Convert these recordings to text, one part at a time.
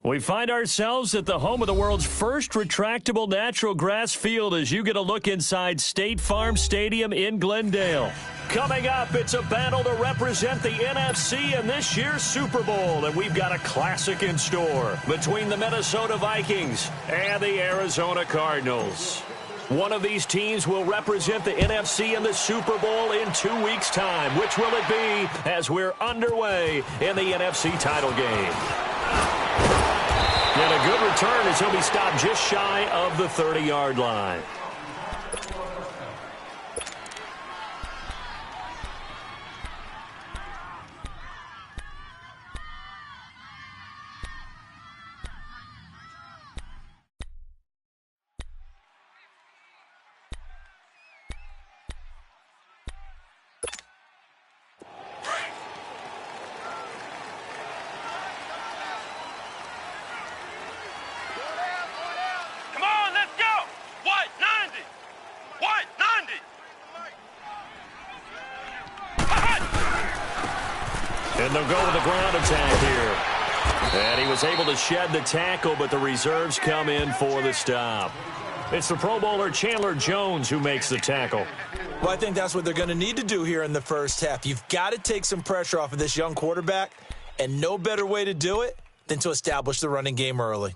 We find ourselves at the home of the world's first retractable natural grass field as you get a look inside State Farm Stadium in Glendale. Coming up, it's a battle to represent the NFC in this year's Super Bowl, and we've got a classic in store between the Minnesota Vikings and the Arizona Cardinals. One of these teams will represent the NFC in the Super Bowl in 2 weeks' time. Which will it be as we're underway in the NFC title game? And a good return as he'll be stopped just shy of the 30-yard line. And they'll go with the ground attack here. And he was able to shed the tackle, but the reserves come in for the stop. It's the Pro Bowler Chandler Jones who makes the tackle. Well, I think that's what they're going to need to do here in the first half. You've got to take some pressure off of this young quarterback, and no better way to do it than to establish the running game early.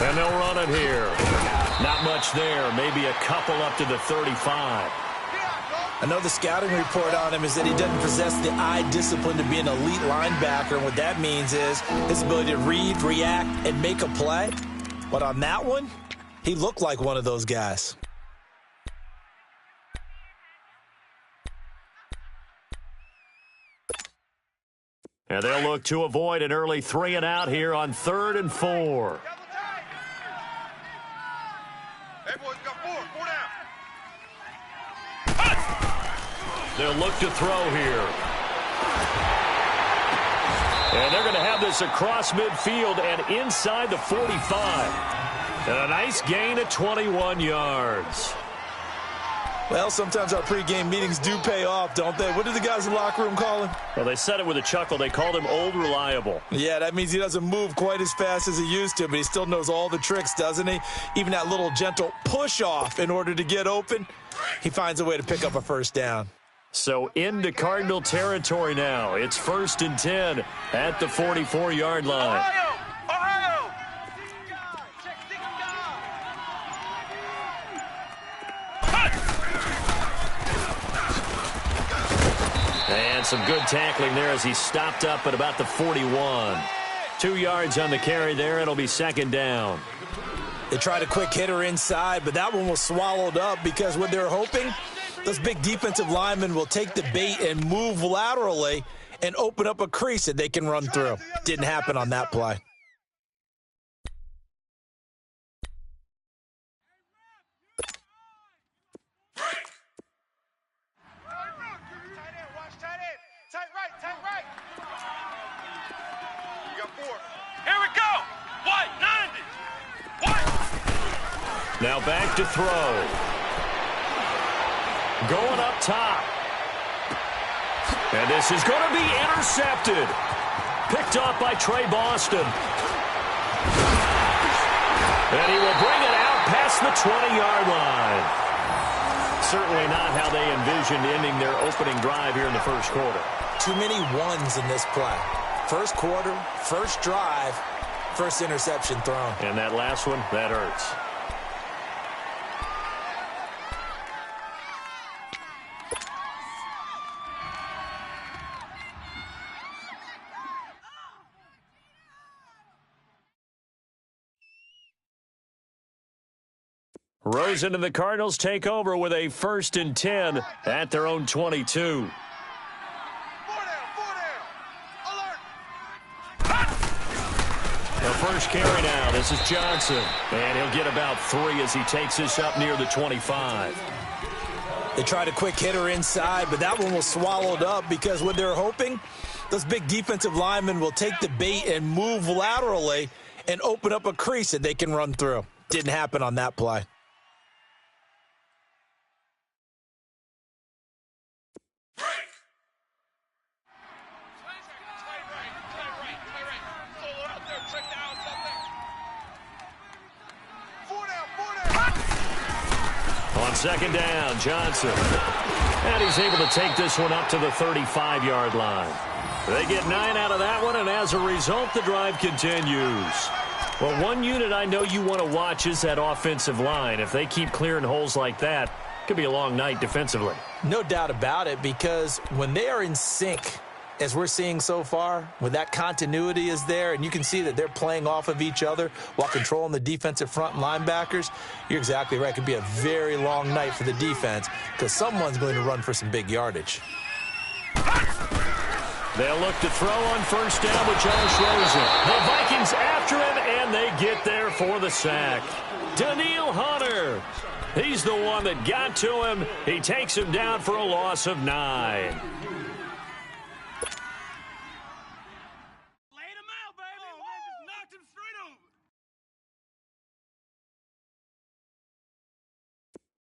And they'll run it here. Not much there. Maybe a couple up to the 35. I know the scouting report on him is that he doesn't possess the eye discipline to be an elite linebacker. And what that means is his ability to read, react, and make a play. But on that one, he looked like one of those guys. And they'll look to avoid an early 3-and-out here on 3rd and 4. They'll look to throw here. And they're going to have this across midfield and inside the 45. And a nice gain at 21 yards. Well, sometimes our pregame meetings do pay off, don't they? What do the guys in the locker room call him? Well, they said it with a chuckle. They called him Old Reliable. Yeah, that means he doesn't move quite as fast as he used to, but he still knows all the tricks, doesn't he? Even that little gentle push-off in order to get open, he finds a way to pick up a first down. So into Cardinal territory now. It's 1st and 10 at the 44-yard line. Ohio! And some good tackling there as he stopped up at about the 41. 2 yards on the carry there. It'll be 2nd down. They tried a quick hitter inside, but that one was swallowed up because what they're hoping, those big defensive linemen will take the bait and move laterally and open up a crease that they can run through. Didn't happen on that play. Here we go! White, 90! White! Now back to throw. Going up top. And this is going to be intercepted. Picked off by Trey Boston. And he will bring it out past the 20-yard line. Certainly not how they envisioned ending their opening drive here in the first quarter. Too many ones in this play. First quarter, first drive, first interception thrown. And that last one, that hurts. Rosen and the Cardinals take over with a 1st and 10 at their own 22. The first carry now. This is Johnson. And he'll get about 3 as he takes this up near the 25. They tried a quick hitter inside, but that one was swallowed up because what they're hoping, those big defensive linemen will take the bait and move laterally and open up a crease that they can run through. Didn't happen on that play. On second down, Johnson. And he's able to take this one up to the 35-yard line. They get 9 out of that one, and as a result, the drive continues. Well, one unit I know you want to watch is that offensive line. If they keep clearing holes like that, it could be a long night defensively. No doubt about it, because when they are in sync, as we're seeing so far, when that continuity is there, and you can see that they're playing off of each other while controlling the defensive front linebackers, you're exactly right. It could be a very long night for the defense because someone's going to run for some big yardage. They'll look to throw on first down with Josh Rosen. The Vikings after him, and they get there for the sack. Daniil Hunter. He's the one that got to him. He takes him down for a loss of 9.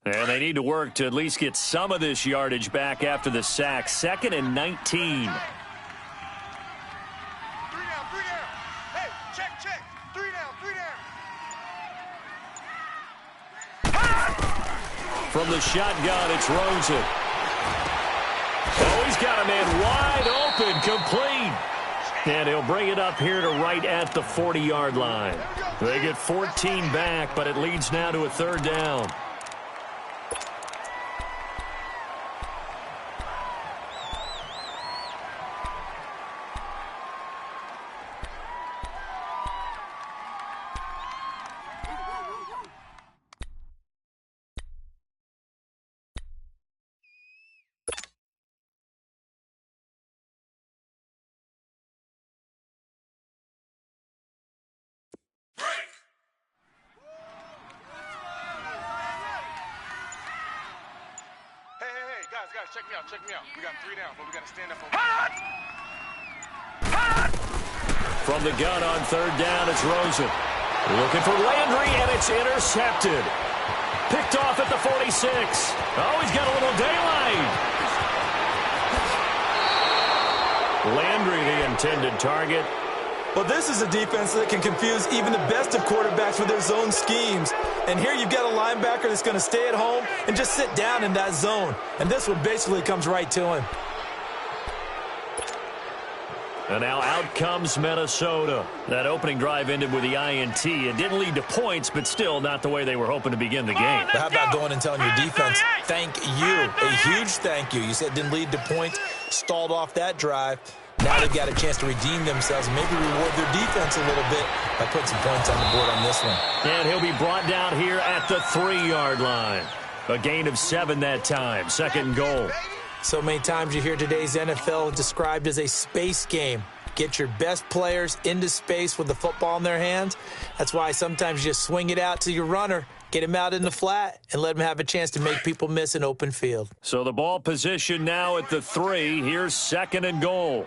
And they need to work to at least get some of this yardage back after the sack. 2nd and 19. 3 down, 3 down. Hey, check. 3 down, 3 down. From the shotgun, it's Rosen. Oh, he's got a man wide open, complete. And he'll bring it up here to right at the 40-yard line. They get 14 back, but it leads now to a 3rd down. Guys, check me out. We got 3 down, but we got to stand up. From the gun on 3rd down, it's Rosen. Looking for Landry, and it's intercepted. Picked off at the 46. Oh, he's got a little daylight. Landry, the intended target. Well, this is a defense that can confuse even the best of quarterbacks with their zone schemes. And here you've got a linebacker that's going to stay at home and just sit down in that zone. And this one basically comes right to him. And now out comes Minnesota. That opening drive ended with the INT. It didn't lead to points, but still not the way they were hoping to begin the game. But how about going and telling your defense, thank you, a huge thank you. You said it didn't lead to points, stalled off that drive. Now they've got a chance to redeem themselves and maybe reward their defense a little bit by putting some points on the board on this one. And he'll be brought down here at the 3-yard line. A gain of 7 that time. 2nd and goal. So many times you hear today's NFL described as a space game. Get your best players into space with the football in their hands. That's why sometimes you just swing it out to your runner, get him out in the flat, and let him have a chance to make people miss an open field. So the ball position now at the 3. Here's 2nd and goal.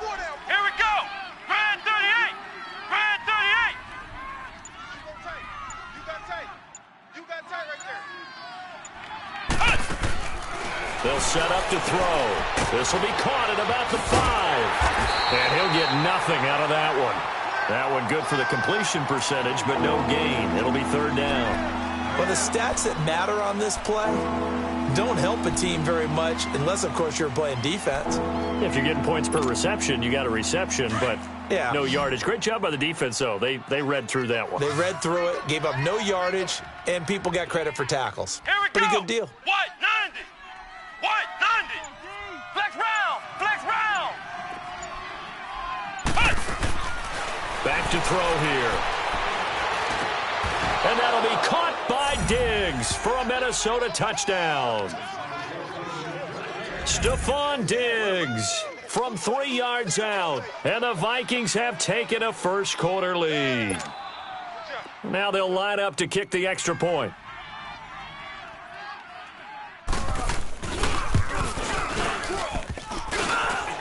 Here we go. Grand 38. Grand 38. You got tight right there. They'll set up to throw. This will be caught at about the 5. And he'll get nothing out of that one. That one good for the completion percentage, but no gain. It'll be 3rd down. Well, the stats that matter on this play don't help a team very much unless, of course, you're playing defense. If you're getting points per reception, you got a reception, but no yardage. Great job by the defense, though. They read through that one. They read through it, gave up no yardage, and people got credit for tackles. Here we Pretty go. good deal. White 90. White 90. Flex round. Flex round. Back to throw here. And that'll be caught by Diggs for a Minnesota touchdown. Stephon Diggs from 3 yards out. And the Vikings have taken a first-quarter lead. Now they'll line up to kick the extra point.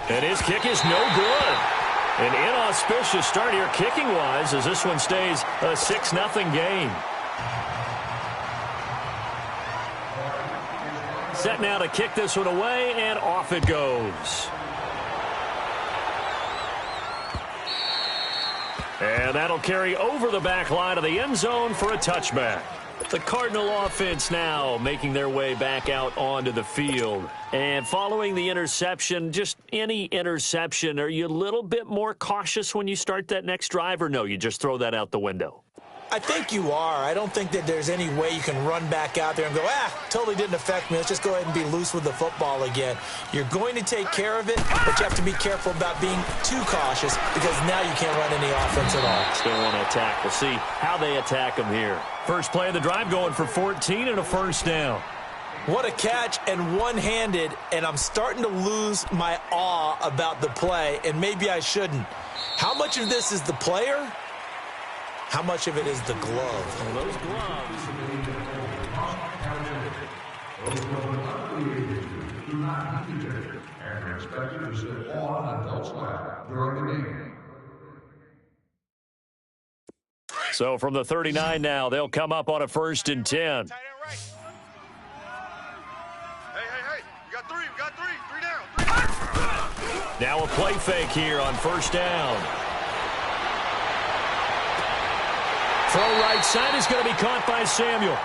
And his kick is no good. An inauspicious start here kicking-wise as this one stays a 6-0 game. Set now to kick this one away, and off it goes. And that'll carry over the back line of the end zone for a touchback. The Cardinal offense now making their way back out onto the field. And following the interception, just any interception, are you a little bit more cautious when you start that next drive, or no, you just throw that out the window? I think you are. I don't think that there's any way you can run back out there and go, totally didn't affect me. Let's just go ahead and be loose with the football again. You're going to take care of it, but you have to be careful about being too cautious because now you can't run any offense at all. Still want to attack. We'll see how they attack them here. First play of the drive going for 14 and a first down. What a catch, and one-handed, and I'm starting to lose my awe about the play, and maybe I shouldn't. How much of this is the player? How much of it is the glove? Well, those gloves. And are expected to sit on adults' lap during the game. So from the 39 now, they'll come up on a 1st and 10. Hey, you got three. Three down. Now a play fake here on 1st down. Throw right side is going to be caught by Samuel.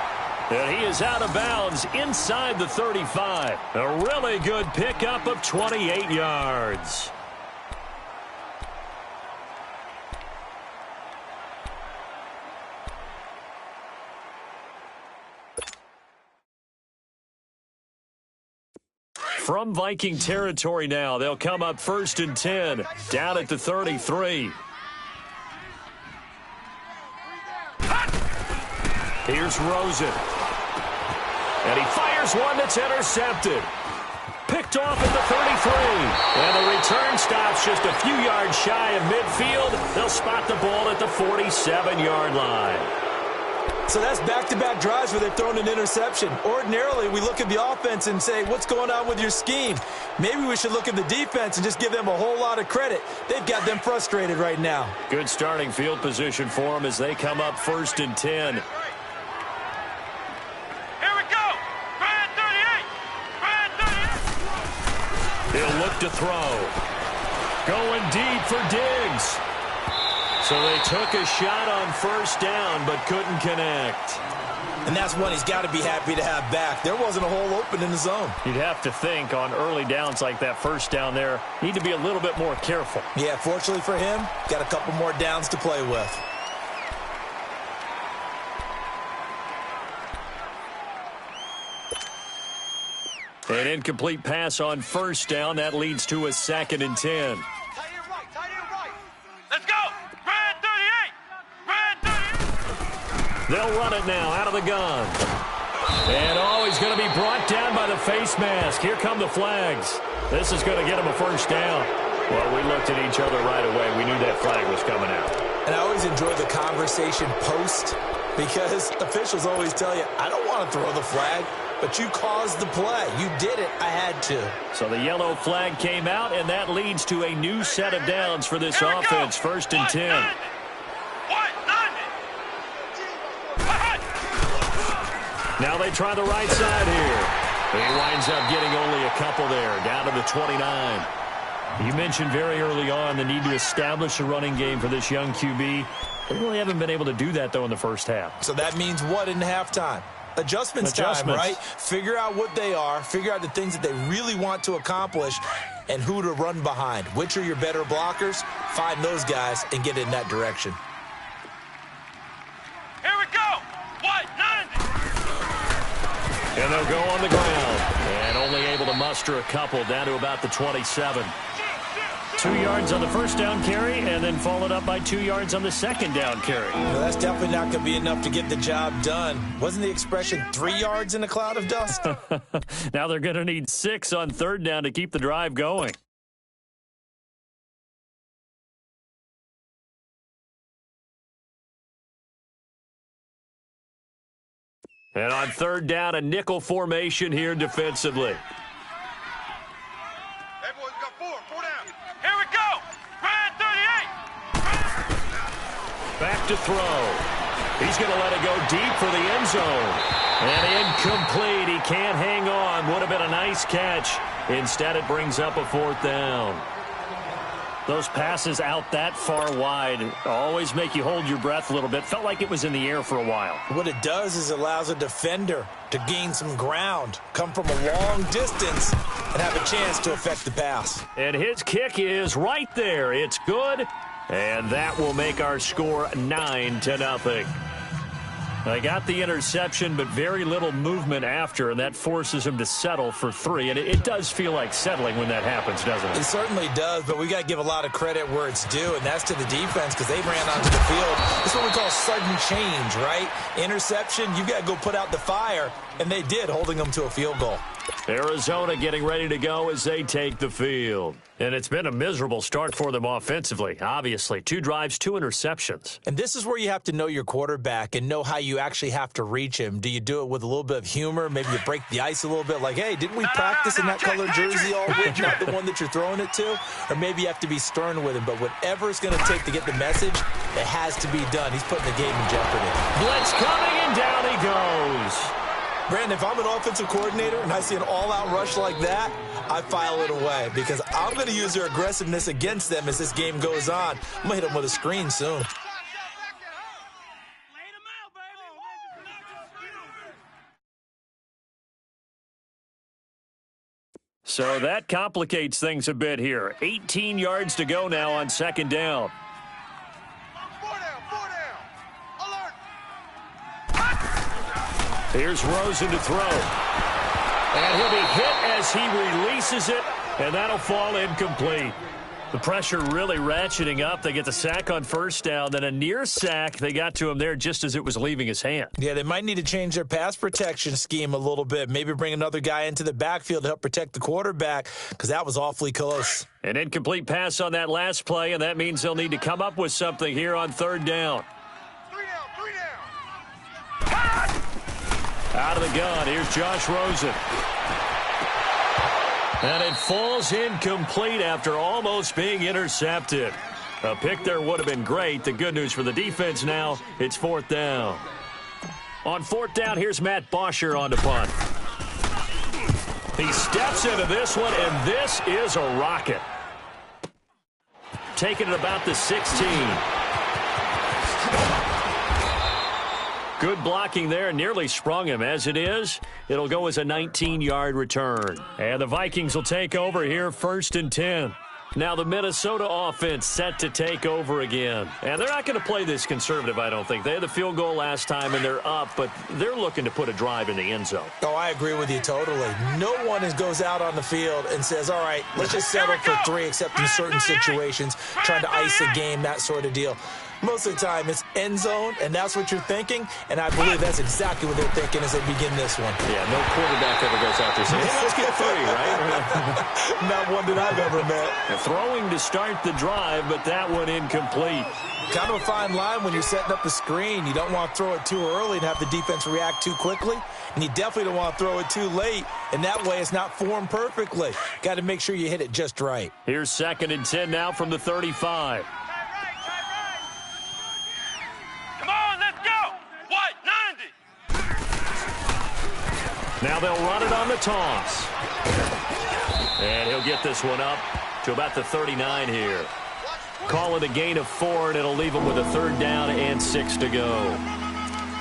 And he is out of bounds inside the 35. A really good pickup of 28 yards. From Viking territory now, they'll come up 1st and 10, down at the 33. Here's Rosen. And he fires one that's intercepted. Picked off at the 33. And the return stops just a few yards shy of midfield. They'll spot the ball at the 47-yard line. So that's back-to-back drives where they've thrown an interception. Ordinarily, we look at the offense and say, what's going on with your scheme? Maybe we should look at the defense and just give them a whole lot of credit. They've got them frustrated right now. Good starting field position for them as they come up 1st and 10. He'll look to throw. Going deep for Diggs. So they took a shot on 1st down, but couldn't connect. And that's one he's got to be happy to have back. There wasn't a hole open in the zone. You'd have to think on early downs like that 1st down there, need to be a little bit more careful. Yeah, fortunately for him, got a couple more downs to play with. An incomplete pass on 1st down. That leads to a 2nd and 10. Tight end right. Let's go. Red 38. They'll run it now out of the gun. And he's going to be brought down by the face mask. Here come the flags. This is going to get him a 1st down. Well, we looked at each other right away. We knew that flag was coming out. And I always enjoy the conversation post because officials always tell you, I don't want to throw the flag. But you caused the play. You did it. I had to. So the yellow flag came out, and that leads to a new set of downs for this offense. 1st and 10. Now they try the right side here. He winds up getting only a couple there, down to the 29. You mentioned very early on the need to establish a running game for this young QB. They really haven't been able to do that, though, in the 1st half. So that means what in halftime? Adjustments time, right? Figure out what they are, figure out the things that they really want to accomplish, and who to run behind. Which are your better blockers? Find those guys and get in that direction. Here we go. What? 90. And they'll go on the ground. And only able to muster a couple down to about the 27. 2 yards on the 1st down carry, and then followed up by 2 yards on the 2nd down carry. Well, that's definitely not going to be enough to get the job done. Wasn't the expression 3 yards in a cloud of dust? Now they're going to need 6 on 3rd down to keep the drive going. And on 3rd down, a nickel formation here defensively. Hey, boys, we got four down. Here we go. Ryan 38. Back to throw. He's going to let it go deep for the end zone. And incomplete. He can't hang on. Would have been a nice catch. Instead, it brings up a 4th down. Those passes out that far wide always make you hold your breath a little bit. Felt like it was in the air for a while. What it does is it allows a defender to gain some ground, come from a long distance, and have a chance to affect the pass. And his kick is right there. It's good, and that will make our score 9-0. They got the interception, but very little movement after, and that forces him to settle for 3. And it does feel like settling when that happens, doesn't it? It certainly does, but we got to give a lot of credit where it's due, and that's to the defense because they ran onto the field. This is what we call sudden change, right? Interception, you got to go put out the fire, and they did, holding them to a field goal. Arizona getting ready to go as they take the field. And it's been a miserable start for them offensively, obviously. 2 drives, 2 interceptions. And this is where you have to know your quarterback and know how you actually have to reach him. Do you do it with a little bit of humor? Maybe you break the ice a little bit, like, hey, didn't we practice in that colored jersey all week, not the one that you're throwing it to? Or maybe you have to be stern with him. But whatever it's going to take to get the message, it has to be done. He's putting the game in jeopardy. Blitz coming, and down he goes. Brandon, if I'm an offensive coordinator and I see an all-out rush like that, I file it away because I'm going to use their aggressiveness against them as this game goes on. I'm going to hit them with a screen soon. So that complicates things a bit here. 18 yards to go now on 2nd down. 4 down. Alert. Here's Rosen to throw. And he'll be hit as he releases it, and that'll fall incomplete. The pressure really ratcheting up. They get the sack on 1st down, then a near sack. They got to him there just as it was leaving his hand. Yeah, they might need to change their pass protection scheme a little bit. Maybe bring another guy into the backfield to help protect the quarterback because that was awfully close. An incomplete pass on that last play, and that means they'll need to come up with something here on 3rd down. 3 down. Out of the gun, here's Josh Rosen. And it falls incomplete after almost being intercepted. A pick there would have been great. The good news for the defense now, it's 4th down. On 4th down, here's Matt Bosher on the punt. He steps into this one, and this is a rocket. Taking it about the 16. Good blocking there, nearly sprung him. As it is, it'll go as a 19-yard return. And the Vikings will take over here, 1st and 10. Now the Minnesota offense set to take over again. And they're not going to play this conservative, I don't think. They had the field goal last time, and they're up, but they're looking to put a drive in the end zone. Oh, I agree with you totally. No one goes out on the field and says, all right, let's just settle for 3, except in certain situations, trying to ice a game, that sort of deal. Most of the time, it's end zone, and that's what you're thinking, and I believe that's exactly what they're thinking as they begin this one. Yeah, no quarterback ever goes out there saying, hey, let's get 3, right? Not one that I've ever met. Throwing to start the drive, but that one incomplete. Kind of a fine line when you're setting up the screen. You don't want to throw it too early and have the defense react too quickly, and you definitely don't want to throw it too late, and that way it's not formed perfectly. Got to make sure you hit it just right. Here's 2nd and 10 now from the 35. Now they'll run it on the toss. And he'll get this one up to about the 39 here. Call it a gain of 4, and it'll leave him with a 3rd down and 6 to go.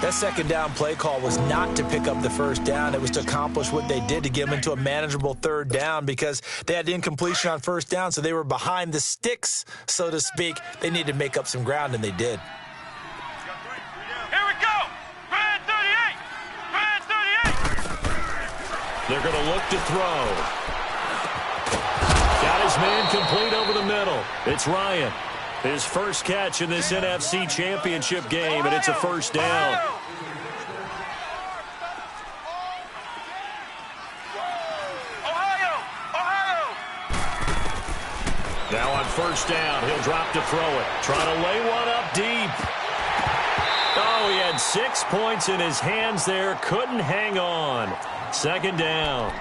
That 2nd down play call was not to pick up the 1st down. It was to accomplish what they did to get them into a manageable 3rd down because they had incompletion on 1st down, so they were behind the sticks, so to speak. They needed to make up some ground, and they did. They're going to look to throw. Got his man complete over the middle. It's Ryan. His first catch in this NFC Championship game, and it's a 1st down. Now on 1st down, he'll drop to throw it. Trying to lay one up deep. Oh, he had 6 points in his hands there. Couldn't hang on. 2nd down.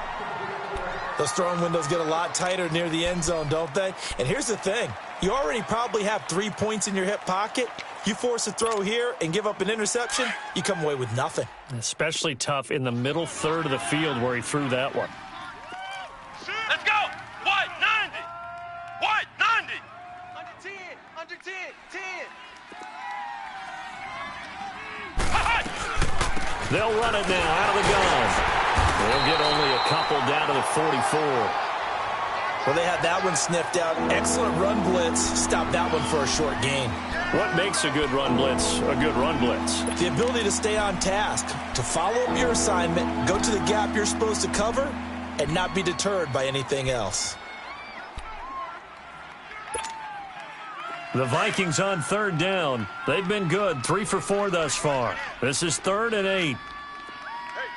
Those throwing windows get a lot tighter near the end zone, don't they? And here's the thing. You already probably have 3 points in your hip pocket. You force a throw here and give up an interception, you come away with nothing. Especially tough in the middle third of the field where he threw that one. Let's go! White, 90! White, 90! Under 10, under 10, 10. They'll run it now out of the gun. They'll get only a couple down to the 44. Well, they had that one sniffed out. Excellent run blitz. Stop that one for a short gain. What makes a good run blitz a good run blitz? The ability to stay on task, to follow up your assignment, go to the gap you're supposed to cover, and not be deterred by anything else. The Vikings on third down. They've been good, 3 for 4 thus far. This is 3rd and 8. Hey,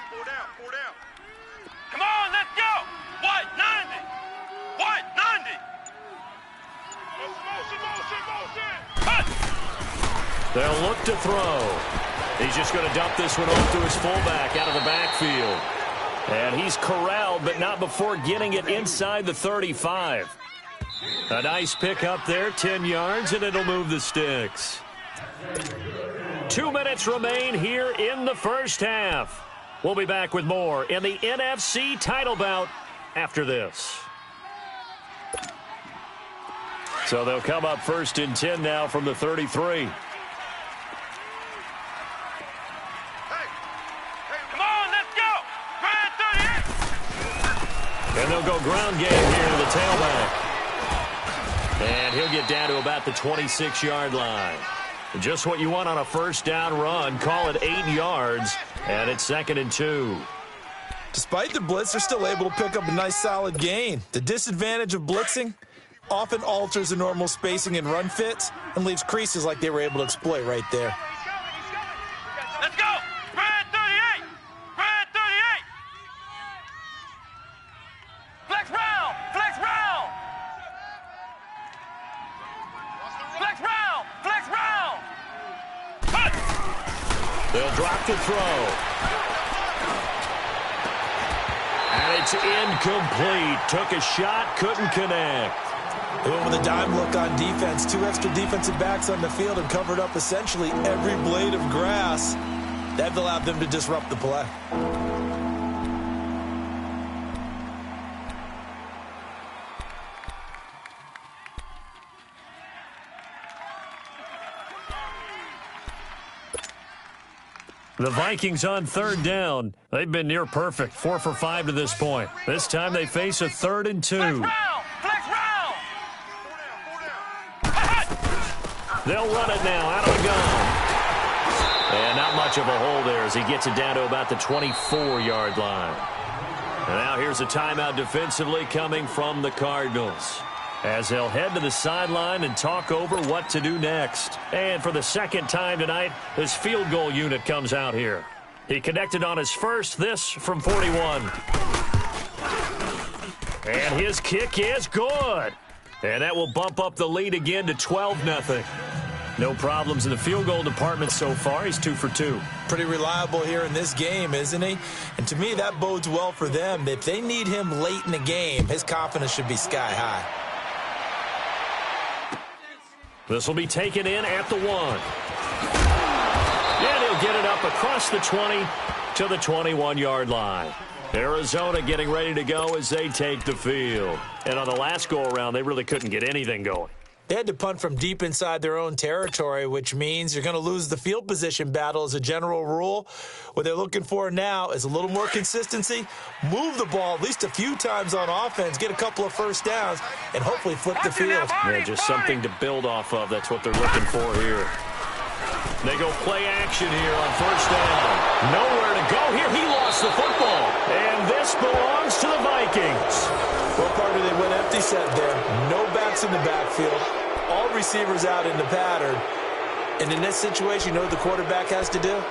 4 down, 4 down. Come on, let's go! White, 90! White, 90! Motion! They'll look to throw. He's just going to dump this one off to his fullback out of the backfield. And he's corralled, but not before getting it inside the 35. A nice pick up there, 10 yards, and it'll move the sticks. 2 minutes remain here in the first half. We'll be back with more in the NFC title bout after this. So they'll come up 1st and 10 now from the 33. Come on, let's go! Grand 38! And they'll go ground game here to the tailback. And he'll get down to about the 26-yard line. Just what you want on a first down run. Call it 8 yards, and it's 2nd and 2. Despite the blitz, they're still able to pick up a nice solid gain. The disadvantage of blitzing often alters the normal spacing and run fits and leaves creases like they were able to exploit right there. Let's go! Grand 38! Grand 38! Flex round! Flex round! Flex round! Flex round! Cut! They'll drop the throw. And it's incomplete. Took a shot, couldn't connect. They went with a dime look on defense. 2 extra defensive backs on the field and covered up essentially every blade of grass. That allowed them to disrupt the play. The Vikings on third down. They've been near perfect, 4 for 5 to this point. This time they face a 3rd and 2. Flex round! Flex round! They'll run it now out of the gun. And not much of a hole there as he gets it down to about the 24-yard line. And now here's a timeout defensively coming from the Cardinals, as they'll head to the sideline and talk over what to do next. And for the second time tonight, his field goal unit comes out here. He connected on his first, this from 41. And his kick is good. And that will bump up the lead again to 12-0. No problems in the field goal department so far. He's 2 for 2. Pretty reliable here in this game, isn't he? And to me, that bodes well for them. If they need him late in the game, his confidence should be sky high. This will be taken in at the 1. And he'll get it up across the 20 to the 21-yard line. Arizona getting ready to go as they take the field. And on the last go-around, they really couldn't get anything going. They had to punt from deep inside their own territory, which means you're going to lose the field position battle as a general rule. What they're looking for now is a little more consistency, move the ball at least a few times on offense, get a couple of first downs, and hopefully flip the field. Yeah, just something to build off of. That's what they're looking for here. They go play action here on first down. Nowhere to go here. He lost the football. And this belongs to the Vikings. Well, Parker, they went empty set there. No backs in the backfield. All receivers out in the pattern. And in this situation, you know what the quarterback has to do?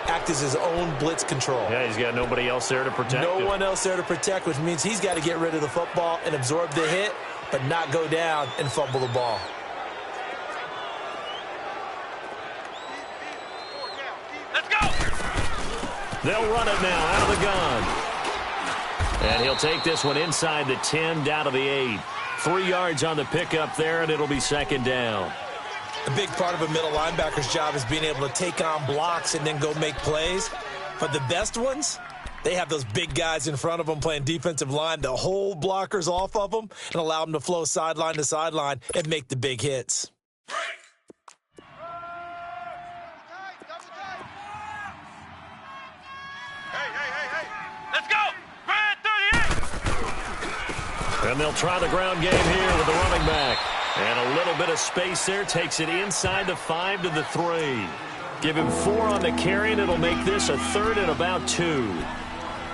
Act as his own blitz control. Yeah, he's got nobody else there to protect him. No one else there to protect, which means he's got to get rid of the football and absorb the hit, but not go down and fumble the ball. Let's go! They'll run it now out of the gun. And he'll take this one inside the 10, down to the 8. 3 yards on the pickup there, and it'll be second down. A big part of a middle linebacker's job is being able to take on blocks and then go make plays. But the best ones, they have those big guys in front of them playing defensive line to hold blockers off of them and allow them to flow sideline to sideline and make the big hits. Hey. Let's go. Red 38. And they'll try the ground game here with the running back. And a little bit of space there, takes it inside the 5 to the 3. Give him 4 on the carry, and it'll make this a 3rd and about 2.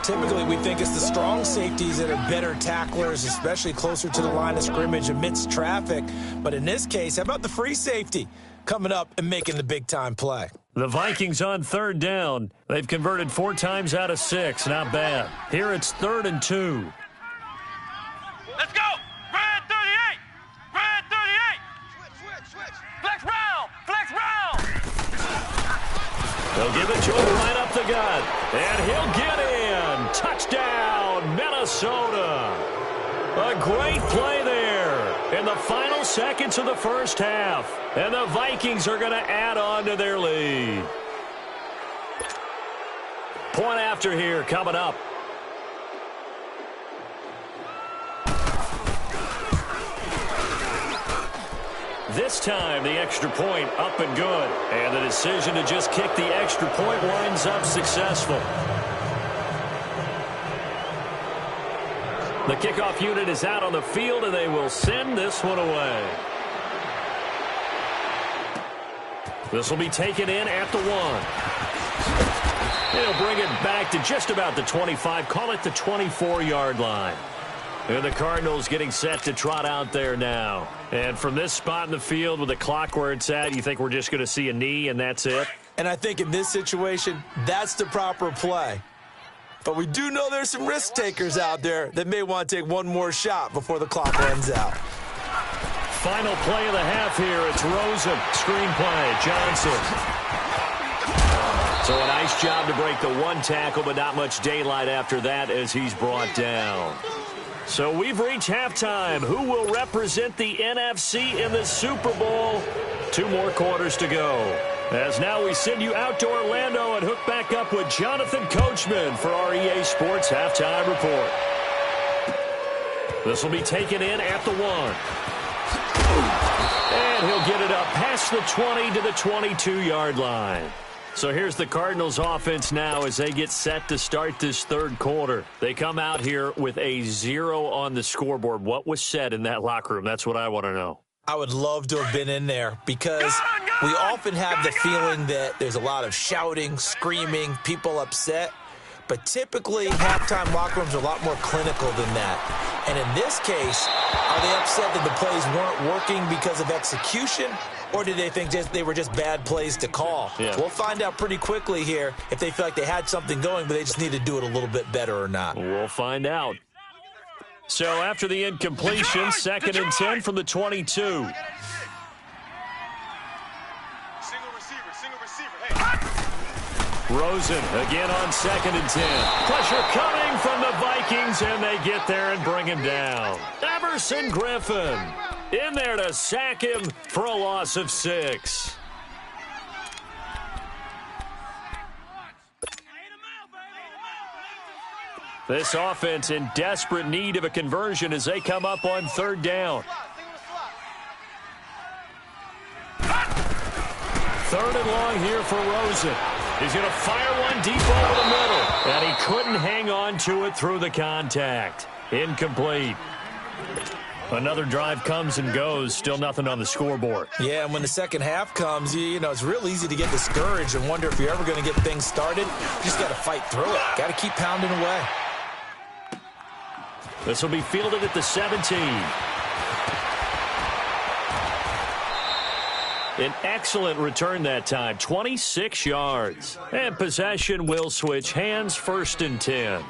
Typically, we think it's the strong safeties that are better tacklers, especially closer to the line of scrimmage amidst traffic. But in this case, how about the free safety coming up and making the big-time play? The Vikings on 3rd down. They've converted 4 times out of 6. Not bad. Here it's 3rd and 2. Let's go. Red 38. Red 38. Switch. Flex round. They'll give it to him right up the gut. And he'll get in. Touchdown, Minnesota. A great play there in the final seconds of the first half. And the Vikings are going to add on to their lead. Point after here coming up. This time, the extra point up and good. And the decision to just kick the extra point winds up successful. The kickoff unit is out on the field, and they will send this one away. This will be taken in at the 1. They'll bring it back to just about the 25, call it the 24-yard line. And the Cardinals getting set to trot out there now. And from this spot in the field with the clock where it's at, you think we're just going to see a knee and that's it? And I think in this situation, that's the proper play. But we do know there's some risk takers out there that may want to take one more shot before the clock runs out. Final play of the half here. It's Rosen. Screenplay. Johnson. So a nice job to break the 1 tackle, but not much daylight after that as he's brought down. So we've reached halftime. Who will represent the NFC in the Super Bowl? 2 more quarters to go. As now we send you out to Orlando and hook back up with Jonathan Coachman for our EA Sports Halftime Report. This will be taken in at the 1. And he'll get it up past the 20 to the 22-yard line. So here's the Cardinals offense now as they get set to start this 3rd quarter. They come out here with a 0 on the scoreboard. What was said in that locker room? That's what I want to know. I would love to have been in there because we often have the feeling that there's a lot of shouting, screaming, people upset. But typically, halftime locker rooms are a lot more clinical than that. And in this case, are they upset that the plays weren't working because of execution? Or did they think they were just bad plays to call? Yeah. We'll find out pretty quickly here if they feel like they had something going, but they just need to do it a little bit better or not. We'll find out. So after the incompletion, 2nd and 10 from the 22. Single receiver. Hey. Rosen again on 2nd and 10. Pressure coming from the Vikings, and they get there and bring him down. Everson Griffin in there to sack him for a loss of 6. This offense in desperate need of a conversion as they come up on 3rd down. 3rd and long here for Rosen. He's going to fire one deep over the middle. And he couldn't hang on to it through the contact. Incomplete. Another drive comes and goes. Still nothing on the scoreboard. Yeah, and when the second half comes, you know, it's real easy to get discouraged and wonder if you're ever going to get things started. You just got to fight through it. Got to keep pounding away. This will be fielded at the 17. An excellent return that time, 26 yards. And possession will switch hands, 1st and 10.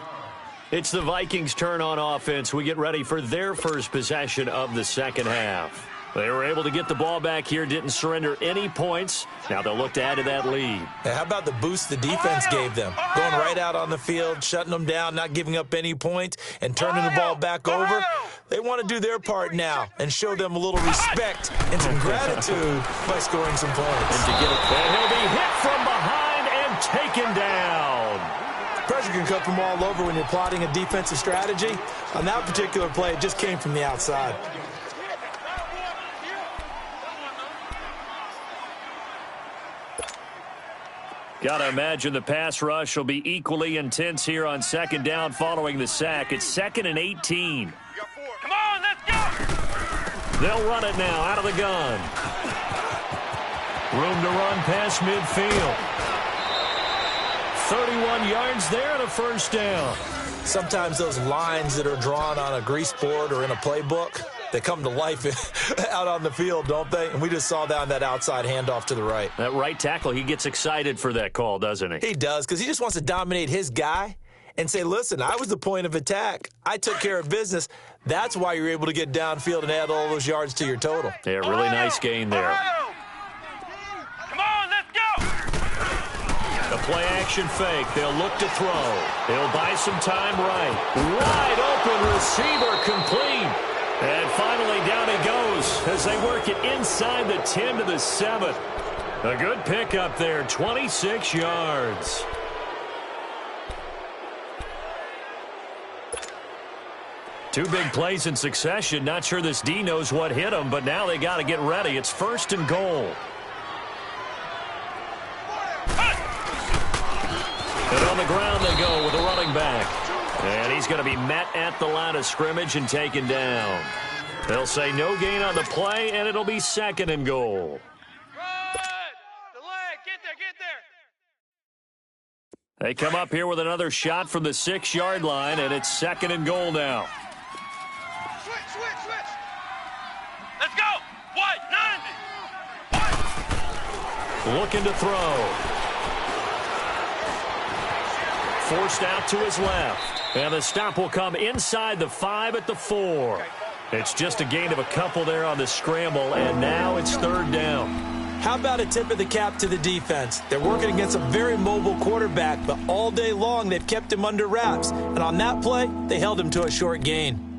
It's the Vikings' turn on offense. We get ready for their first possession of the second half. They were able to get the ball back here, didn't surrender any points. Now they'll look to add to that lead. Hey, how about the boost the defense gave them? Going right out on the field, shutting them down, not giving up any points, and turning the ball back over. They want to do their part now and show them a little respect and some gratitude by scoring some points. And to get it, and he'll be hit from behind and taken down. Pressure can come from all over when you're plotting a defensive strategy. On that particular play, it just came from the outside. Got to imagine the pass rush will be equally intense here on second down following the sack. It's 2nd and 18. Come on, let's go! They'll run it now out of the gun. Room to run past midfield. 31 yards there and a first down. Sometimes those lines that are drawn on a grease board or in a playbook, they come to life out on the field, don't they? And we just saw that on that outside handoff to the right. That right tackle, he gets excited for that call, doesn't he? He does, because he just wants to dominate his guy and say, listen, I was the point of attack. I took care of business. That's why you're able to get downfield and add all those yards to your total. Yeah, really nice gain there. Come on, let's go! The play action fake. They'll look to throw. They'll buy some time right. Wide open receiver complete. And finally down he goes as they work it inside the 10 to the 7. A good pickup there, 26 yards. Two big plays in succession. Not sure this D knows what hit him, but now they got to get ready. It's 1st and goal. And on the ground they go with a running back. And he's going to be met at the line of scrimmage and taken down. They'll say no gain on the play, and it'll be 2nd and goal. The leg, get there! They come up here with another shot from the 6-yard line, and it's 2nd and goal now. Switch! Let's go! What? 90! Looking to throw. Forced out to his left. And the stop will come inside the 5 at the 4. It's just a gain of a couple there on the scramble, and now it's 3rd down. How about a tip of the cap to the defense? They're working against a very mobile quarterback, but all day long they've kept him under wraps. And on that play, they held him to a short gain.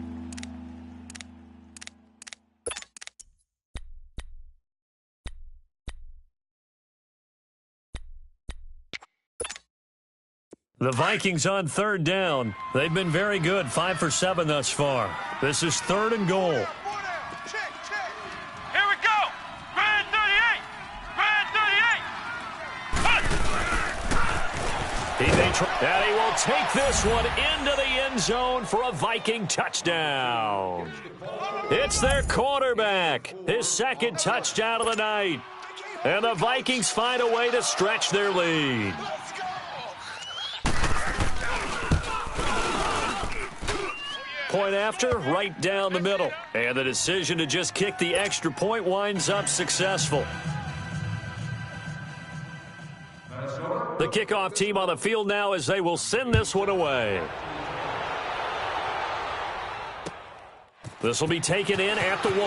The Vikings on 3rd down. They've been very good, 5 for 7 thus far. This is 3rd and goal. Check! Here we go! Grand 38! And he will take this one into the end zone for a Viking touchdown. It's their quarterback. His 2nd touchdown of the night. And the Vikings find a way to stretch their lead. Point after, right down the middle. And the decision to just kick the extra point winds up successful. The kickoff team on the field now as they will send this one away. This will be taken in at the 1.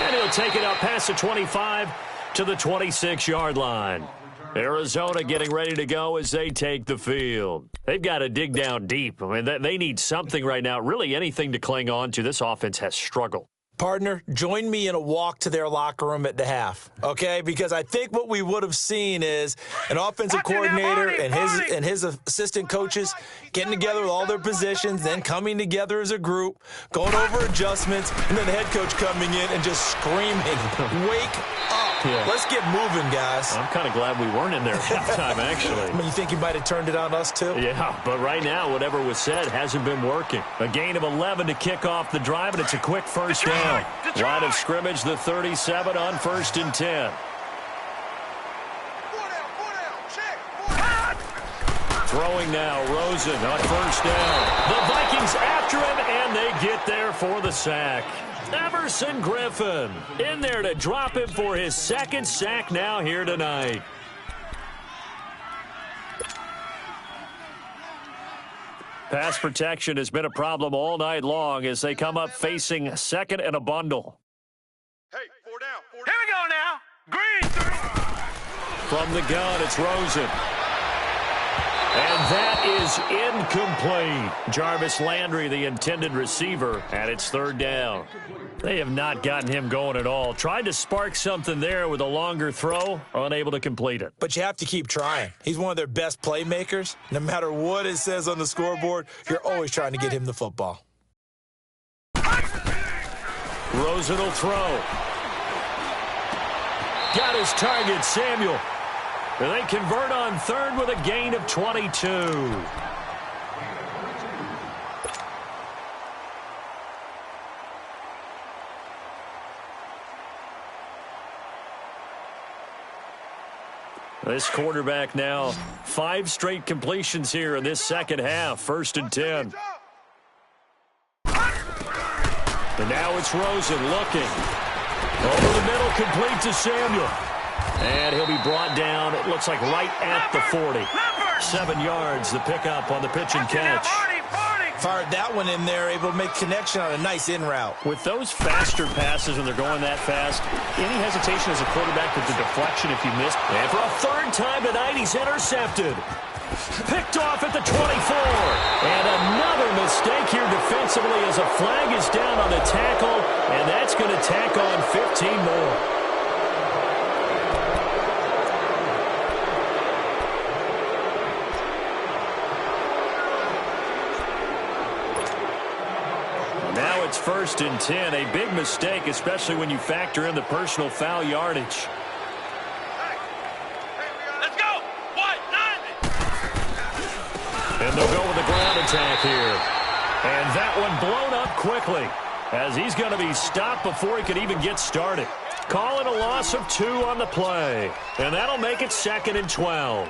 And he'll take it up past the 25 to the 26-yard line. Arizona getting ready to go as they take the field. They've got to dig down deep. I mean, they need something right now, really anything to cling on to. This offense has struggled. Partner, join me in a walk to their locker room at the half, okay? Because I think what we would have seen is an offensive coordinator and his assistant coaches getting together with all their positions, then coming together as a group, going over adjustments, and then the head coach coming in and just screaming, wake up. Yeah. Let's get moving, guys. I'm kind of glad we weren't in there at halftime, actually. I mean, you think you might have turned it on us, too? Yeah, but right now, whatever was said hasn't been working. A gain of 11 to kick off the drive, and it's a quick first down. Line of scrimmage, the 37 on 1st and 10. Throwing now, Rosen on 1st down. The Vikings after him, and they get there for the sack. Everson Griffin in there to drop him for his 2nd sack now here tonight. Pass protection has been a problem all night long as they come up facing second and a bundle. Hey, 4 down, 4 down. Here we go now. Green 3. From the gun, it's Rosen. And that is incomplete. Jarvis Landry, the intended receiver, and it's third down. They have not gotten him going at all. Tried to spark something there with a longer throw, unable to complete it. But you have to keep trying. He's one of their best playmakers. No matter what it says on the scoreboard, you're always trying to get him the football. Rosen will throw. Got his target, Samuel. And they convert on third with a gain of 22. This quarterback now, 5 straight completions here in this second half, 1st and 10. And now it's Rosen looking. Over the middle, complete to Samuel. And he'll be brought down, it looks like right at the 40. 7 yards, the pickup on the pitch and catch. Fired that one in there, able to make connection on a nice in route. With those faster passes when they're going that fast, any hesitation as a quarterback with the deflection if you missed. And for a third time tonight, he's intercepted. Picked off at the 24. And another mistake here defensively as a flag is down on the tackle, and that's going to tack on 15 more. Now it's 1st and 10. A big mistake, especially when you factor in the personal foul yardage. Let's go. What? 90. And they'll go with the ground attack here. And that one blown up quickly as he's going to be stopped before he could even get started. Calling a loss of 2 on the play. And that'll make it 2nd and 12.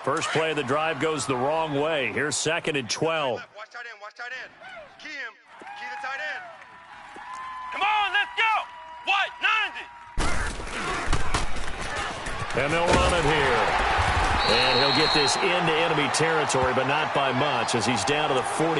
First play of the drive goes the wrong way. Here's 2nd and 12. Watch tight end, watch tight end. Key him. Key the tight end. Come on, let's go. What? 90. And they'll run it here. And he'll get this into enemy territory, but not by much as he's down to the 40.